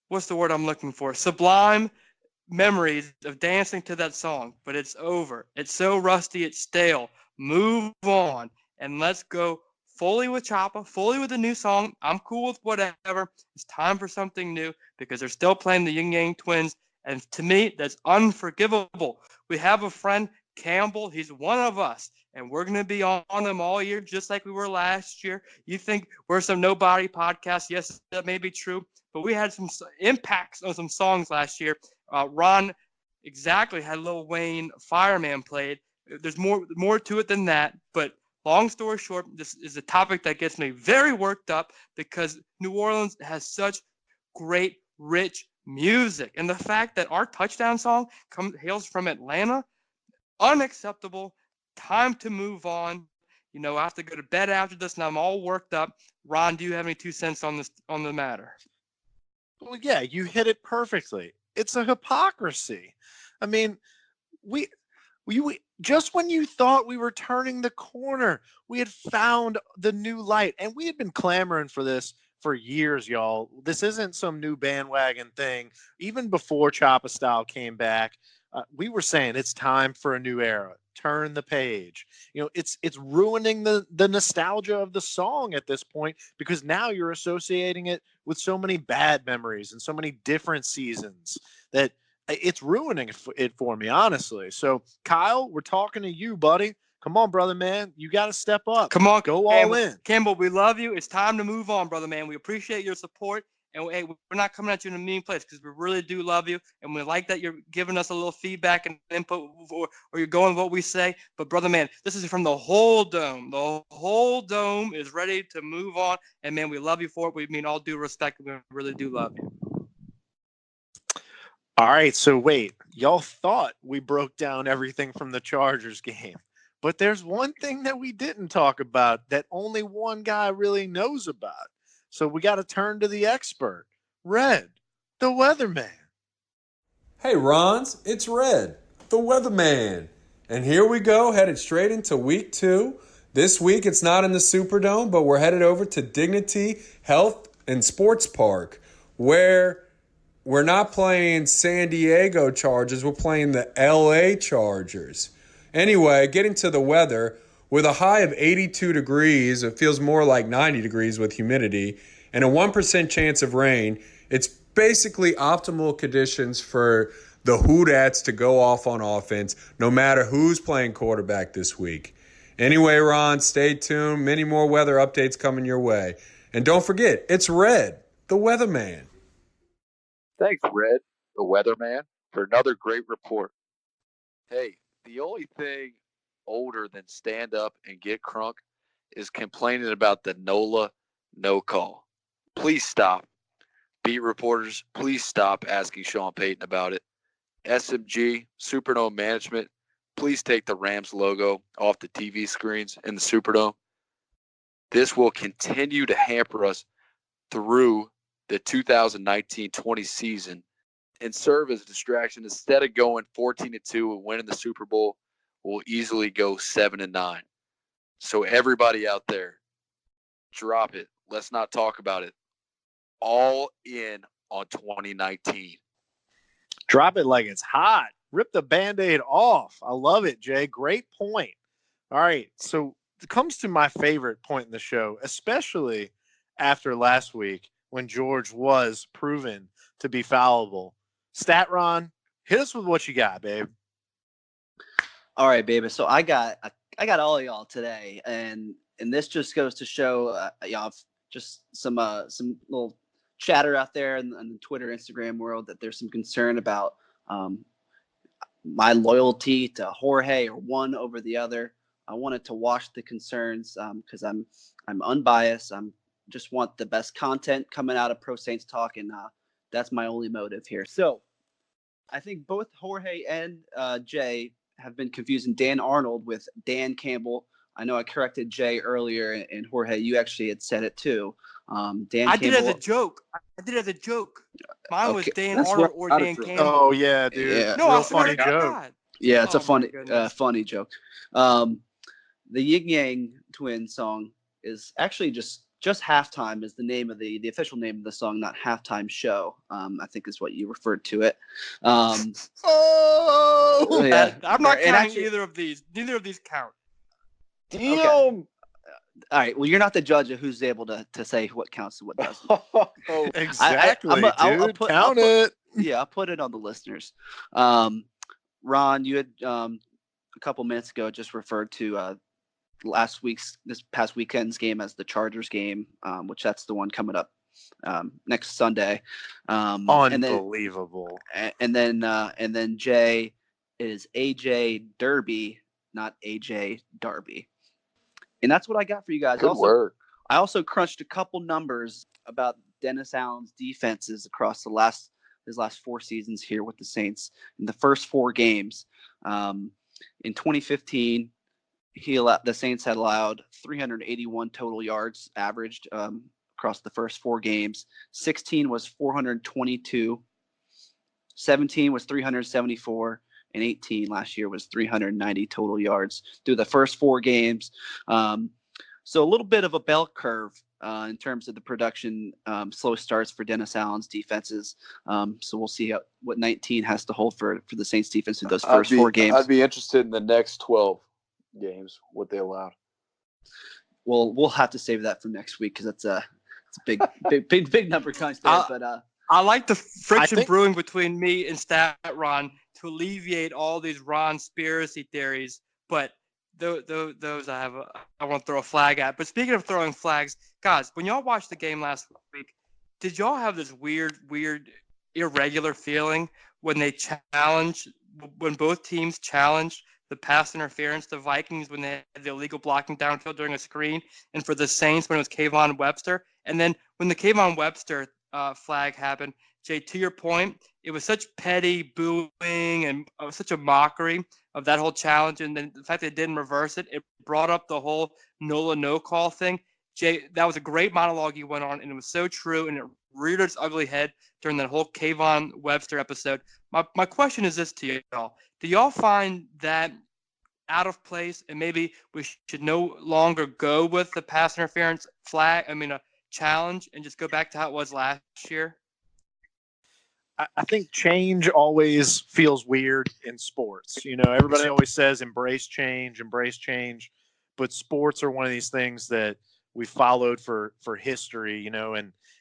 what's the word I'm looking for? Sublime memories of dancing to that song, but it's over. It's so rusty, it's stale. Move on, and let's go fully with Choppa, fully with the new song. I'm cool with whatever. It's time for something new because they're still playing the Yin Yang Twins, and to me, that's unforgivable. We have a friend, Campbell. He's one of us, and we're going to be on him all year, just like we were last year. You think we're some nobody podcast? Yes, that may be true, but we had some impacts on some songs last year. Ron exactly had Lil Wayne Fireman played. There's more to it than that, but long story short, this is a topic that gets me very worked up because New Orleans has such great, rich music. And the fact that our touchdown song hails from Atlanta, unacceptable. Time to move on. You know, I have to go to bed after this, and I'm all worked up. Ron, do you have any 2 cents on the matter? Well, yeah, you hit it perfectly. It's a hypocrisy. I mean, we just when you thought we were turning the corner, we had found the new light, and we had been clamoring for this for years, y'all. This isn't some new bandwagon thing. Even before Choppa Style came back, we were saying it's time for a new era. Turn the page. You know, it's ruining the nostalgia of the song at this point because now you're associating it with so many bad memories and so many different seasons that it's ruining it for me, honestly. So, Kyle, we're talking to you, buddy. Come on, brother, man. You got to step up. Come on, go Campbell. all in. Campbell, we love you. It's time to move on, brother, man. We appreciate your support. And hey, we're not coming at you in a mean place because we really do love you. And we like that you're giving us a little feedback and input or you're going with what we say. But, brother, man, this is from the whole Dome. The whole Dome is ready to move on. And, man, we love you for it. We mean all due respect. We really do love you. All right, so wait, y'all thought we broke down everything from the Chargers game. But there's one thing that we didn't talk about that only one guy really knows about. So we got to turn to the expert, Red, the weatherman. Hey, Rons, it's Red, the weatherman. And here we go, headed straight into week 2. This week, it's not in the Superdome, but we're headed over to Dignity Health and Sports Park, where we're not playing San Diego Chargers, we're playing the LA Chargers. Anyway, getting to the weather, with a high of 82 degrees, it feels more like 90 degrees with humidity, and a 1% chance of rain, it's basically optimal conditions for the Hoodats to go off on offense, no matter who's playing quarterback this week. Anyway, Ron, stay tuned. Many more weather updates coming your way. And don't forget, it's Red, the weatherman. Thanks, Red, the weatherman, for another great report. Hey, the only thing older than stand up and get crunk is complaining about the NOLA no call. Please stop. Beat reporters, please stop asking Sean Payton about it. SMG, Superdome Management, please take the Rams logo off the TV screens in the Superdome. This will continue to hamper us through the 2019-20 season and serve as a distraction. Instead of going 14-2 and winning the Super Bowl, we'll easily go 7-9. So everybody out there, drop it. Let's not talk about it. All in on 2019. Drop it like it's hot. Rip the Band-Aid off. I love it, Jay. Great point. All right, so it comes to my favorite point in the show, especially after last week when George was proven to be fallible. Statron, hit us with what you got, babe. All right, baby. So I got all of y'all today, and this just goes to show y'all just some little chatter out there in the Twitter, Instagram world that there's some concern about my loyalty to Jorge or one over the other. I wanted to wash the concerns because I'm unbiased. I'm just want the best content coming out of Pro Saints Talk, and that's my only motive here. So I think both Jorge and Jay have been confusing Dan Arnold with Dan Campbell. I know I corrected Jay earlier, and Jorge, you actually had said it too. Dan I Campbell, did it as a joke. Mine was Dan that's Arnold what or I Dan was- Campbell. Oh, yeah, dude. Yeah. No, Real I swear funny to joke. God. Yeah, it's Oh, a funny, my goodness. funny joke. The Yin Yang Twin song is actually just halftime is the name of the official name of the song, not halftime show. I think is what you referred to it. Oh, Yeah, I'm not And counting actually- either of these. Neither of these count. damn. All right. Well, you're not the judge of who's able to say what counts and what doesn't. Exactly, I'll dude. Count it. Yeah, I'll put it on the listeners. Ron, you had a couple minutes ago just referred to this past weekend's game as the Chargers game, which that's the one coming up next Sunday. Unbelievable. And then Jay is AJ Derby, not AJ Darby. And that's what I got for you guys. Good work. I also crunched a couple numbers about Dennis Allen's defenses across his last 4 seasons here with the Saints. In the first 4 games, in 2015, the Saints had allowed 381 total yards averaged across the first 4 games. 16 was 422, 17 was 374, and 18 last year was 390 total yards through the first 4 games. So a little bit of a bell curve in terms of the production, slow starts for Dennis Allen's defenses. So we'll see what 19 has to hold for the Saints defense in those first 4 games. I'd be interested in the next 12 games, what they allowed. Well, we'll have to save that for next week because it's a big number crunch there. But I like the friction think- brewing between me and Stat Ron to alleviate all these Ron conspiracy theories, but those I want to throw a flag at. But speaking of throwing flags, guys, when y'all watched the game last week, did y'all have this weird, irregular feeling when both teams challenged the pass interference, the Vikings when they had the illegal blocking downfield during a screen, and for the Saints when it was Kayvon Webster? And then when the Kayvon Webster flag happened, Jay, to your point, it was such petty booing and such a mockery of that whole challenge. And then the fact that it didn't reverse it, it brought up the whole NOLA no call thing. Jay, that was a great monologue you went on, and it was so true, and it reared its ugly head during that whole Kayvon Webster episode. My question is this to y'all. Do y'all find that out of place, and maybe we should no longer go with the pass interference a challenge, and just go back to how it was last year? I think change always feels weird in sports. Everybody always says embrace change, but sports are one of these things that we followed for history,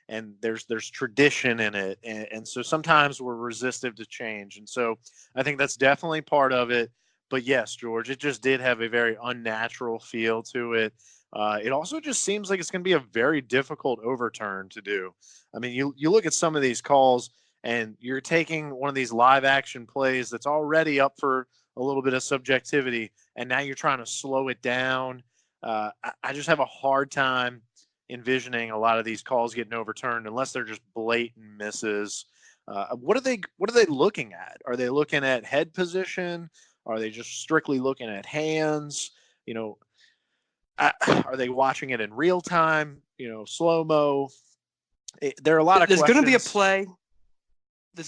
and there's tradition in it. And so sometimes we're resistive to change. And so I think that's definitely part of it. But yes, George, it just did have a very unnatural feel to it. It also just seems like it's going to be a very difficult overturn to do. I mean, you look at some of these calls, and you're taking one of these live action plays that's already up for a little bit of subjectivity, and now you're trying to slow it down. I just have a hard time envisioning a lot of these calls getting overturned unless they're just blatant misses. What are they looking at? Are they looking at head position? Are they just strictly looking at hands? Are they watching it in real time? Slow-mo? There are a lot of questions. There's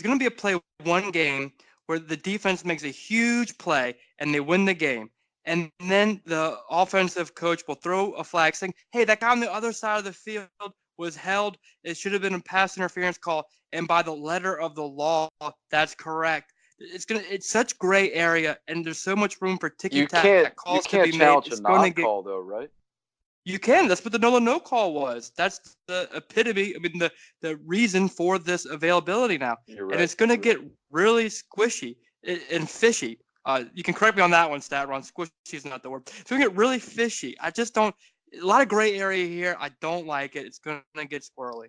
going to be a play one game where the defense makes a huge play and they win the game. And then the offensive coach will throw a flag saying, hey, that guy on the other side of the field was held. It should have been a pass interference call. And by the letter of the law, that's correct. It's such gray area, and there's so much room for ticky-tack calls to be made. You can't challenge a non-call, though, right? You can. That's what the NOLA no call was. That's the epitome. The reason for this availability now. You're right. And it's going to get really squishy and fishy. You can correct me on that one, Statron. Squishy is not the word. It's going to get really fishy. I just don't. A lot of gray area here. I don't like it. It's going to get squirrely.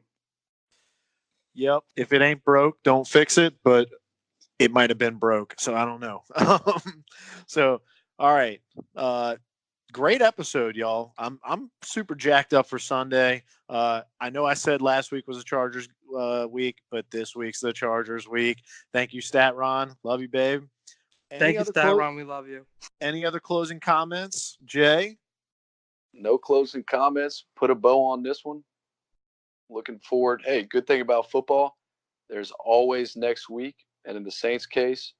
Yep. If it ain't broke, don't fix it. But it might have been broke, so I don't know. So, all right. Great episode, y'all. I'm super jacked up for Sunday. I know I said last week was a Chargers week, but this week's the Chargers week. Thank you, Statron. Love you, babe. Thank you, Statron. We love you. Any other closing comments, Jay? No closing comments. Put a bow on this one. Looking forward. Hey, good thing about football, there's always next week. And in the Saints case,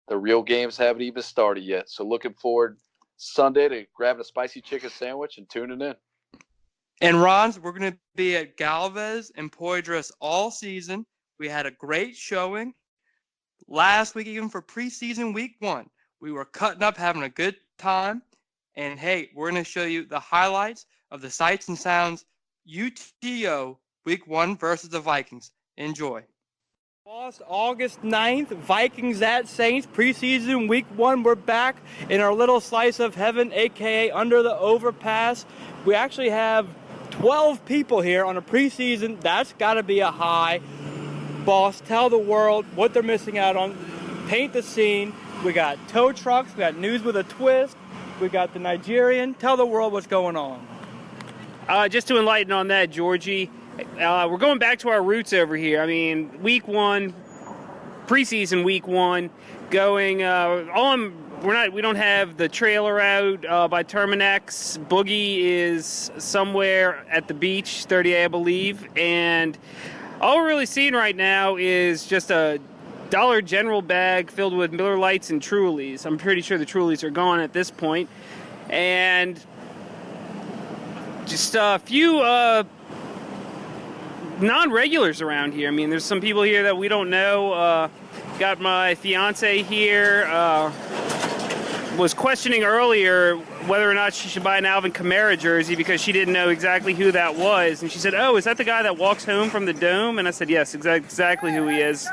the real games haven't even started yet. So looking forward Sunday to grabbing a spicy chicken sandwich and tuning in. And Ron's, we're going to be at Galvez and Poydras all season. We had a great showing last week, even for preseason week 1. We were cutting up, having a good time. And hey, we're going to show you the highlights of the sights and sounds UTO week 1 versus the Vikings. Enjoy. Lost August 9th, Vikings at Saints, preseason week 1. We're back in our little slice of heaven, a.k.a. under the overpass. We actually have 12 people here on a preseason. That's got to be a high. Boss, tell the world what they're missing out on. Paint the scene. We got tow trucks. We got news with a twist. We got the Nigerian. Tell the world what's going on. Just to enlighten on that, Georgie, we're going back to our roots over here. I mean, week 1, preseason week 1, going we don't have the trailer out by Terminex. Boogie is somewhere at the beach, 30A, I believe, and all we're really seeing right now is just a Dollar General bag filled with Miller Lights and Trulies. I'm pretty sure the Trulies are gone at this point, and just a few non-regulars around here. I mean, there's some people here that we don't know. Got my fiance here. Was questioning earlier whether or not she should buy an Alvin Kamara jersey because she didn't know exactly who that was. And she said, oh, is that the guy that walks home from the Dome? And I said, yes, exactly who he is.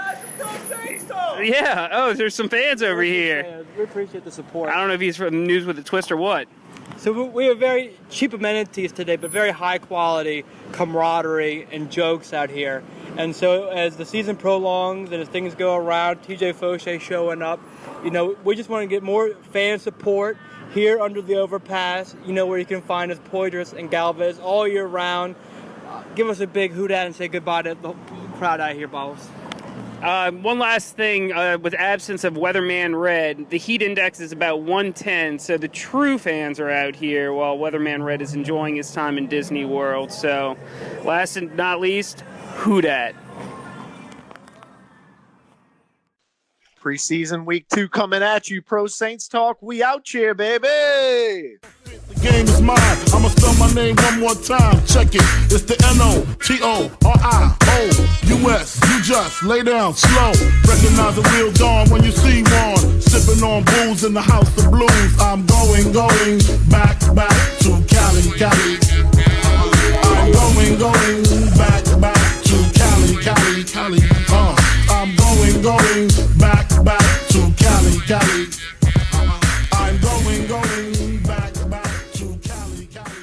Yeah. Oh, there's some fans over here. We appreciate the support. I don't know if he's from News with a Twist or what. So we have very cheap amenities today, but very high quality camaraderie and jokes out here. And so as the season prolongs and as things go around, TJ Fauché showing up, we just want to get more fan support here under the overpass, where you can find us Poydras and Galvez all year round. Give us a big hoot at and say goodbye to the crowd out here, boss. One last thing, with absence of Weatherman Red, the heat index is about 110, so the true fans are out here while Weatherman Red is enjoying his time in Disney World. So, last and not least, who dat? Preseason week 2 coming at you. Pro Saints Talk. We out here, baby. The game is mine. I'ma spell my name one more time. Check it. It's the N-O-T-O-R-I-O-U-S. You just lay down slow. Recognize the real dawn when you see one. Sipping on booze in the house of blues. I'm going back to Cali, Cali. I'm going back to Cali, Cali, Cali. I'm going back to Cali, Cali. I'm going back to Cali, Cali.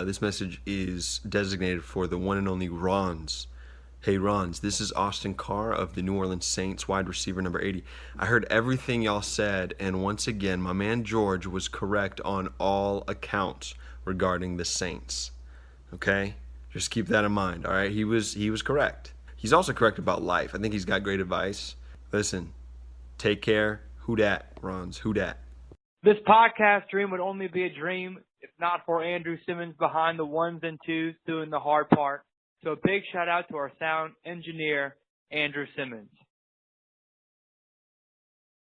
This message is designated for the one and only Rons. Hey Rons, this is Austin Carr of the New Orleans Saints, wide receiver number 80. I heard everything y'all said, and once again, my man George was correct on all accounts regarding the Saints. Okay? Just keep that in mind, all right? He was correct. He's also correct about life. I think he's got great advice. Listen, take care. Who dat, Rons? Who dat? This podcast dream would only be a dream if not for Andrew Simmons behind the ones and twos doing the hard part. So a big shout out to our sound engineer, Andrew Simmons.